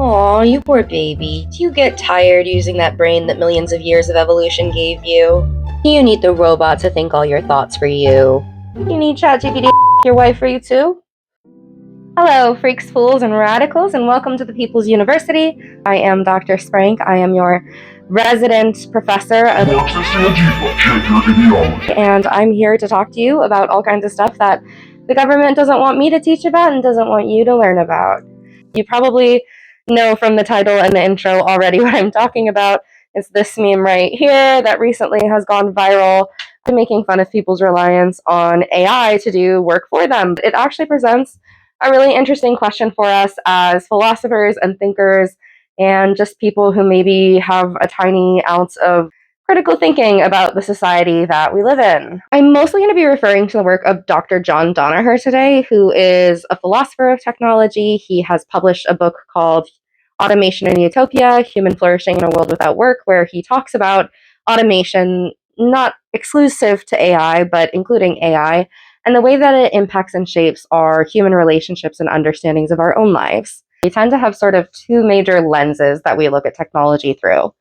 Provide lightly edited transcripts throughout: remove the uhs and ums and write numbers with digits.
Aw, you poor baby. Do you get tired using that brain that millions of years of evolution gave you? Do you need the robot to think all your thoughts for you? Do you need ChatGPT your wife for you too? Hello, freaks, fools, and radicals, and welcome to the People's University. I am Dr. Sprank. I am your resident professor of and I'm here to talk to you about all kinds of stuff that the government doesn't want me to teach about and doesn't want you to learn about. You probably know from the title and the intro already what I'm talking about. It's this meme right here that recently has gone viral, making fun of people's reliance on AI to do work for them. It actually presents a really interesting question for us as philosophers and thinkers and just people who maybe have a tiny ounce of critical thinking about the society that we live in. I'm mostly going to be referring to the work of Dr. John Danaher today, who is a philosopher of technology. He has published a book called Automation and Utopia, Human Flourishing in a World Without Work, where he talks about automation, not exclusive to AI, but including AI, and the way that it impacts and shapes our human relationships and understandings of our own lives. We tend to have sort of two major lenses that we look at technology through.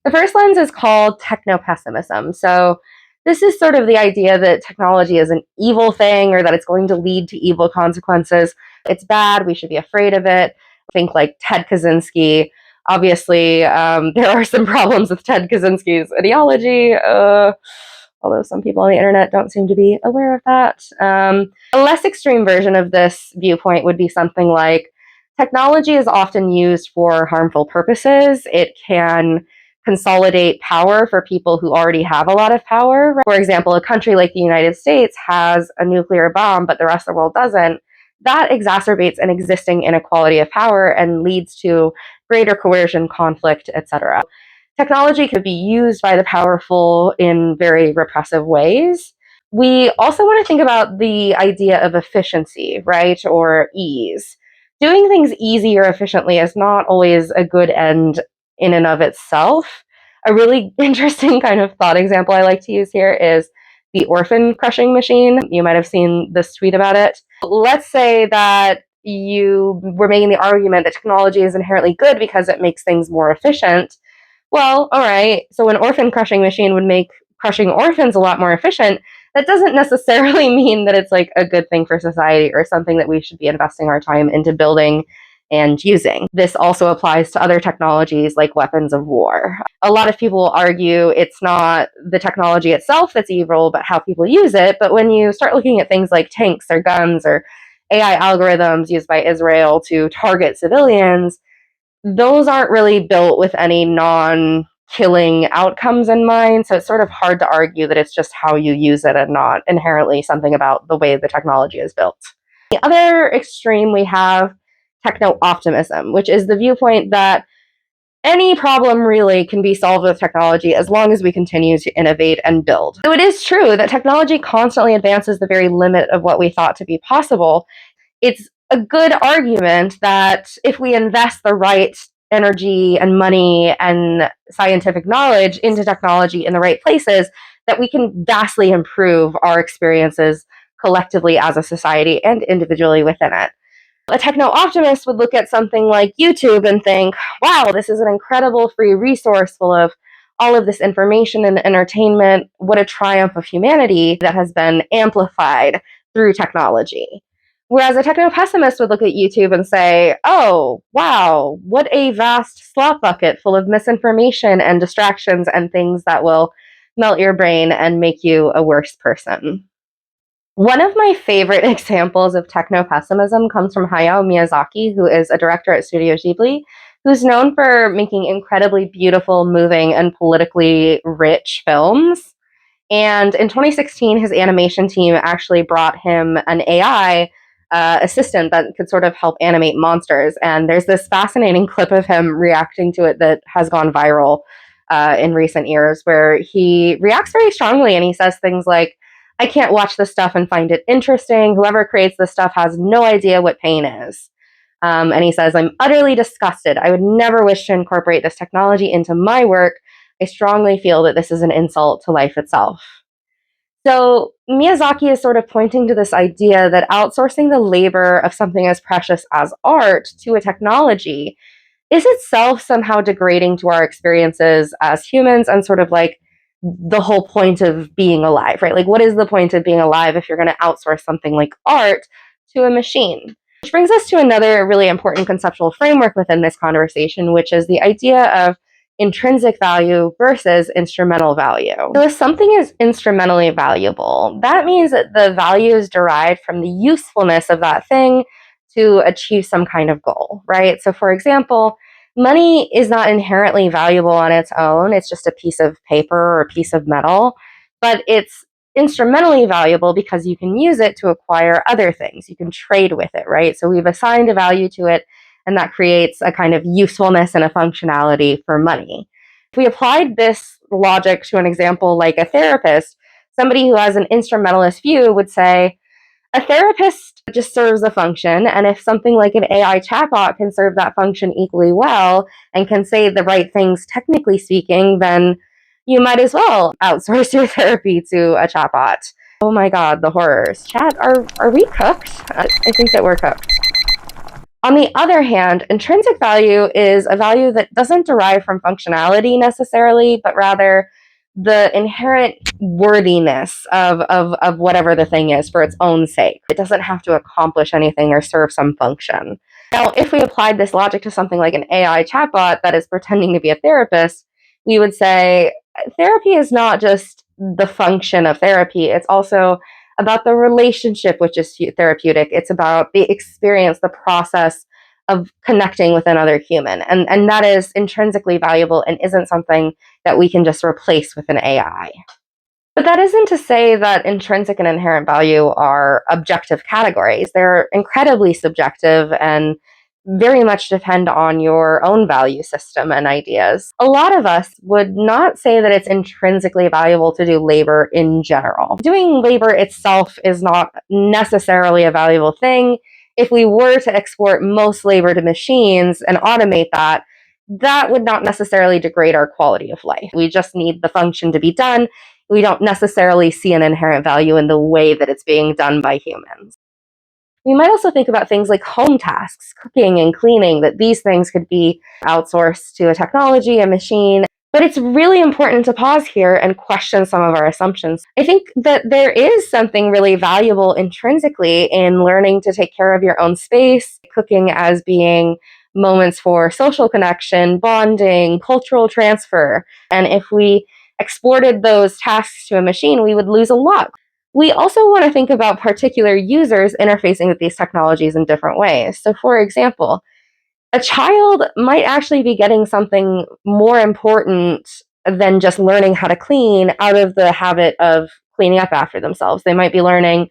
The first lens is called Techno-Pessimism. So this is sort of the idea that technology is an evil thing or that it's going to lead to evil consequences. It's bad. We should be afraid of it. Think like Ted Kaczynski. Obviously, there are some problems with Ted Kaczynski's ideology, although some people on the internet don't seem to be aware of that. A less extreme version of this viewpoint would be something like technology is often used for harmful purposes. It can consolidate power for people who already have a lot of power. For example, a country like the United States has a nuclear bomb, but the rest of the world doesn't. That exacerbates an existing inequality of power and leads to greater coercion, conflict, etc. Technology could be used by the powerful in very repressive ways. We also want to think about the idea of efficiency, right, or ease. Doing things easy or efficiently is not always a good end in and of itself. A really interesting kind of thought example I like to use here is the Orphan-Crushing Machine. You might have seen this tweet about it. Let's say that you were making the argument that technology is inherently good because it makes things more efficient. Well, all right, so an orphan-crushing machine would make crushing orphans a lot more efficient. That doesn't necessarily mean that it's like a good thing for society or something that we should be investing our time into building and using. This also applies to other technologies like weapons of war. A lot of people argue it's not the technology itself that's evil, but how people use it. But when you start looking at things like tanks or guns or AI algorithms used by Israel to target civilians, those aren't really built with any non-killing outcomes in mind. So it's sort of hard to argue that it's just how you use it and not inherently something about the way the technology is built. The other extreme, we have Techno-Optimism, which is the viewpoint that any problem really can be solved with technology as long as we continue to innovate and build. So it is true that technology constantly advances the very limit of what we thought to be possible. It's a good argument that if we invest the right energy and money and scientific knowledge into technology in the right places, that we can vastly improve our experiences collectively as a society and individually within it. A techno-optimist would look at something like YouTube and think, wow, this is an incredible free resource full of all of this information and entertainment. What a triumph of humanity that has been amplified through technology. Whereas a techno-pessimist would look at YouTube and say, oh, wow, what a vast slop bucket full of misinformation and distractions and things that will melt your brain and make you a worse person. One of my favorite examples of techno-pessimism comes from Hayao Miyazaki, who is a director at Studio Ghibli, who's known for making incredibly beautiful, moving, and politically rich films. And in 2016, his animation team actually brought him an AI assistant that could sort of help animate monsters. And there's this fascinating clip of him reacting to it that has gone viral in recent years, where he reacts very strongly and he says things like, I can't watch this stuff and find it interesting. Whoever creates this stuff has no idea what pain is. And he says, I'm utterly disgusted. I would never wish to incorporate this technology into my work. I strongly feel that this is an insult to life itself. So Miyazaki is sort of pointing to this idea that outsourcing the labor of something as precious as art to a technology is itself somehow degrading to our experiences as humans and sort of like the whole point of being alive, right? Like, what is the point of being alive if you're going to outsource something like art to a machine? Which brings us to another really important conceptual framework within this conversation, which is the idea of intrinsic value versus instrumental value. So if something is instrumentally valuable, that means that the value is derived from the usefulness of that thing to achieve some kind of goal, right? So for example, money is not inherently valuable on its own. It's just a piece of paper or a piece of metal, but it's instrumentally valuable because you can use it to acquire other things. You can trade with it, right? So we've assigned a value to it, and that creates a kind of usefulness and a functionality for money. If we applied this logic to an example like a therapist, somebody who has an instrumentalist view would say, a therapist just serves a function, and if something like an AI chatbot can serve that function equally well and can say the right things, technically speaking, then you might as well outsource your therapy to a chatbot. Oh my god, the horrors. Chat, are we cooked? I think that we're cooked. On the other hand, intrinsic value is a value that doesn't derive from functionality necessarily, but rather the inherent worthiness of whatever the thing is for its own sake. It doesn't have to accomplish anything or serve some function. Now, if we applied this logic to something like an AI chatbot that is pretending to be a therapist, we would say therapy is not just the function of therapy, it's also about the relationship which is therapeutic. It's about the experience, the process of connecting with another human. And that is intrinsically valuable and isn't something that we can just replace with an AI. But that isn't to say that intrinsic and inherent value are objective categories. They're incredibly subjective and very much depend on your own value system and ideas. A lot of us would not say that it's intrinsically valuable to do labor in general. Doing labor itself is not necessarily a valuable thing. If we were to export most labor to machines and automate that, that would not necessarily degrade our quality of life. We just need the function to be done. We don't necessarily see an inherent value in the way that it's being done by humans. We might also think about things like home tasks, cooking and cleaning, that these things could be outsourced to a technology, a machine. But it's really important to pause here and question some of our assumptions. I think that there is something really valuable intrinsically in learning to take care of your own space, cooking as being moments for social connection, bonding, cultural transfer. And if we exported those tasks to a machine, we would lose a lot. We also want to think about particular users interfacing with these technologies in different ways. So, for example, a child might actually be getting something more important than just learning how to clean out of the habit of cleaning up after themselves. They might be learning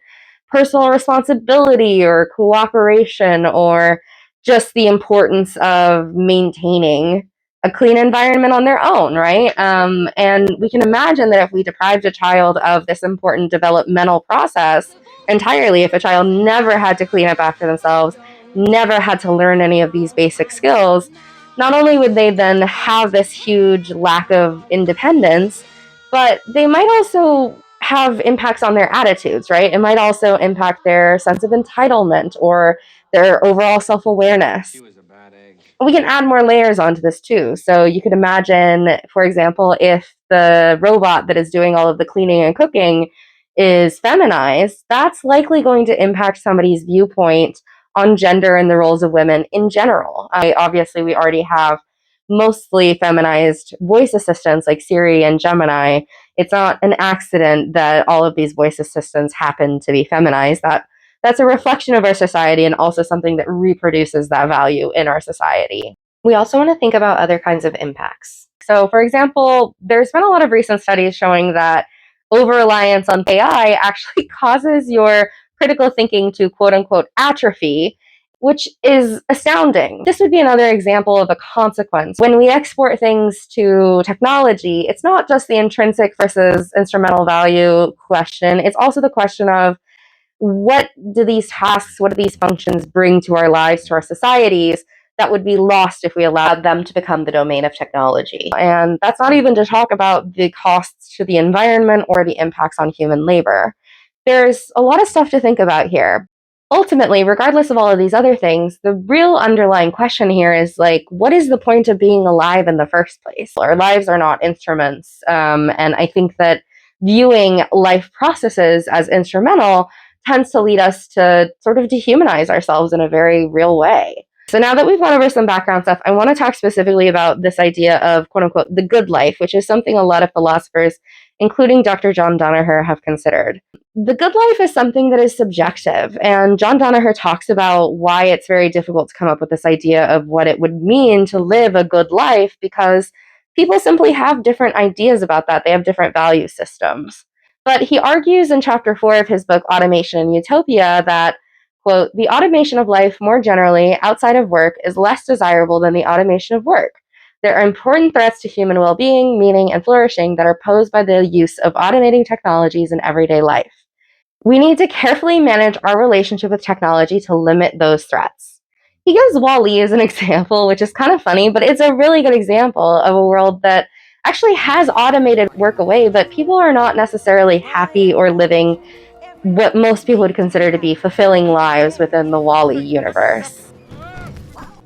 personal responsibility or cooperation or just the importance of maintaining a clean environment on their own, right? And we can imagine that if we deprived a child of this important developmental process entirely, if a child never had to clean up after themselves, never had to learn any of these basic skills, not only would they then have this huge lack of independence, but they might also have impacts on their attitudes, right? It might also impact their sense of entitlement or their overall self-awareness. We can add more layers onto this too. So you could imagine, for example, if the robot that is doing all of the cleaning and cooking is feminized, that's likely going to impact somebody's viewpoint on gender and the roles of women in general. Obviously, we already have mostly feminized voice assistants like Siri and Gemini. It's not an accident that all of these voice assistants happen to be feminized. That's a reflection of our society and also something that reproduces that value in our society. We also want to think about other kinds of impacts. So, for example, there's been a lot of recent studies showing that over-reliance on AI actually causes your critical thinking to quote unquote atrophy, which is astounding. This would be another example of a consequence. When we export things to technology, it's not just the intrinsic versus instrumental value question, it's also the question of what do these tasks, what do these functions bring to our lives, to our societies, that would be lost if we allowed them to become the domain of technology. And that's not even to talk about the costs to the environment or the impacts on human labor. There's a lot of stuff to think about here. Ultimately, regardless of all of these other things, the real underlying question here is like, what is the point of being alive in the first place? Our lives are not instruments. And I think that viewing life processes as instrumental tends to lead us to sort of dehumanize ourselves in a very real way. So now that we've gone over some background stuff, I want to talk specifically about this idea of quote unquote the good life, which is something a lot of philosophers, including Dr. John Danaher, have considered. The good life is something that is subjective, and John Danaher talks about why it's very difficult to come up with this idea of what it would mean to live a good life because people simply have different ideas about that. They have different value systems. But he argues in chapter 4 of his book, Automation and Utopia, that, quote, the automation of life more generally outside of work is less desirable than the automation of work. There are important threats to human well being, meaning, and flourishing that are posed by the use of automating technologies in everyday life. We need to carefully manage our relationship with technology to limit those threats. He gives Wall-E as an example, which is kind of funny, but it's a really good example of a world that actually has automated work away, but people are not necessarily happy or living what most people would consider to be fulfilling lives within the Wall-E universe.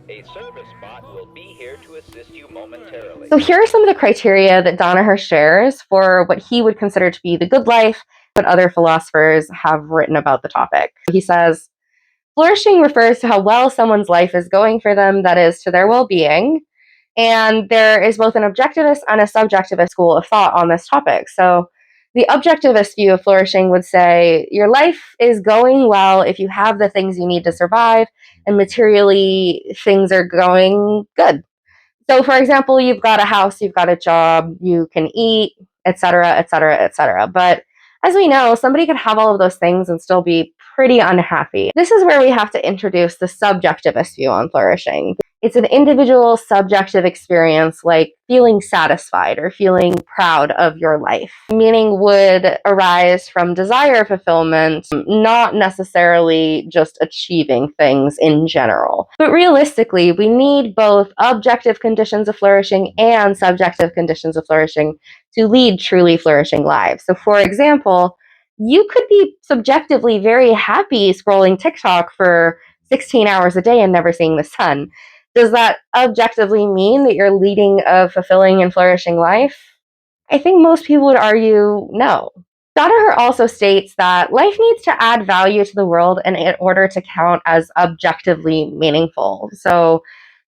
A service bot will be here to assist you momentarily. So here are some of the criteria that Danaher shares for what he would consider to be the good life, what other philosophers have written about the topic. He says, flourishing refers to how well someone's life is going for them, that is, to their well-being. And there is both an objectivist and a subjectivist school of thought on this topic. So the objectivist view of flourishing would say your life is going well if you have the things you need to survive and materially things are going good. So, for example, you've got a house, you've got a job, you can eat, etc., etc., etc. But as we know, somebody could have all of those things and still be pretty unhappy. This is where we have to introduce the subjectivist view on flourishing. It's an individual subjective experience like feeling satisfied or feeling proud of your life. Meaning would arise from desire fulfillment, not necessarily just achieving things in general. But realistically, we need both objective conditions of flourishing and subjective conditions of flourishing to lead truly flourishing lives. So, for example, you could be subjectively very happy scrolling TikTok for 16 hours a day and never seeing the sun. Does that objectively mean that you're leading a fulfilling and flourishing life? I think most people would argue no. Danaher also states that life needs to add value to the world in order to count as objectively meaningful. So,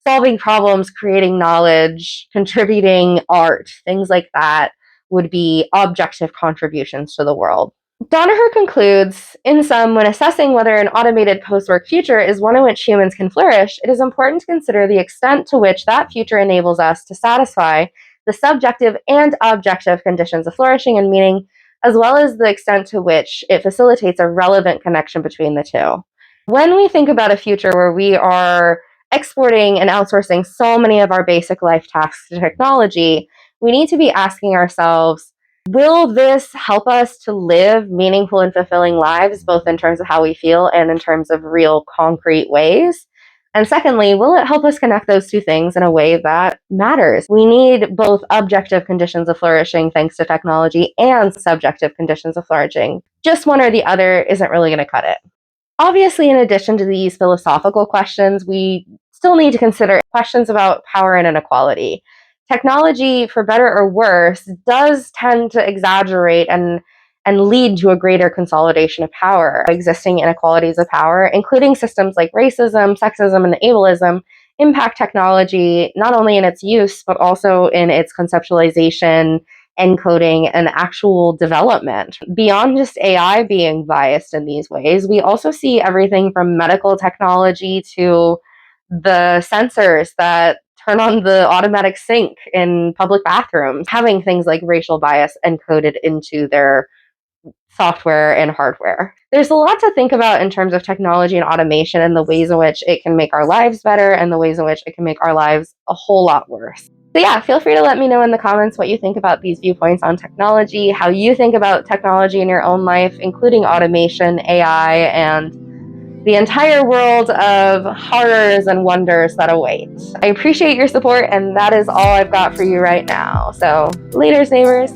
solving problems, creating knowledge, contributing art, things like that would be objective contributions to the world. Danaher concludes, in sum, when assessing whether an automated post-work future is one in which humans can flourish, it is important to consider the extent to which that future enables us to satisfy the subjective and objective conditions of flourishing and meaning, as well as the extent to which it facilitates a relevant connection between the two. When we think about a future where we are exporting and outsourcing so many of our basic life tasks to technology, we need to be asking ourselves, will this help us to live meaningful and fulfilling lives, both in terms of how we feel and in terms of real concrete ways? And secondly, will it help us connect those two things in a way that matters? We need both objective conditions of flourishing thanks to technology and subjective conditions of flourishing. Just one or the other isn't really going to cut it. Obviously, in addition to these philosophical questions, we still need to consider questions about power and inequality. Technology, for better or worse, does tend to exaggerate and lead to a greater consolidation of power. Existing inequalities of power, including systems like racism, sexism, and ableism, impact technology not only in its use, but also in its conceptualization, encoding, and actual development. Beyond just AI being biased in these ways, we also see everything from medical technology to the sensors that turn on the automatic sink in public bathrooms, having things like racial bias encoded into their software and hardware. There's a lot to think about in terms of technology and automation and the ways in which it can make our lives better and the ways in which it can make our lives a whole lot worse. So yeah, feel free to let me know in the comments what you think about these viewpoints on technology, how you think about technology in your own life, including automation, AI, and the entire world of horrors and wonders that await. I appreciate your support, and that is all I've got for you right now. So, laters, neighbors.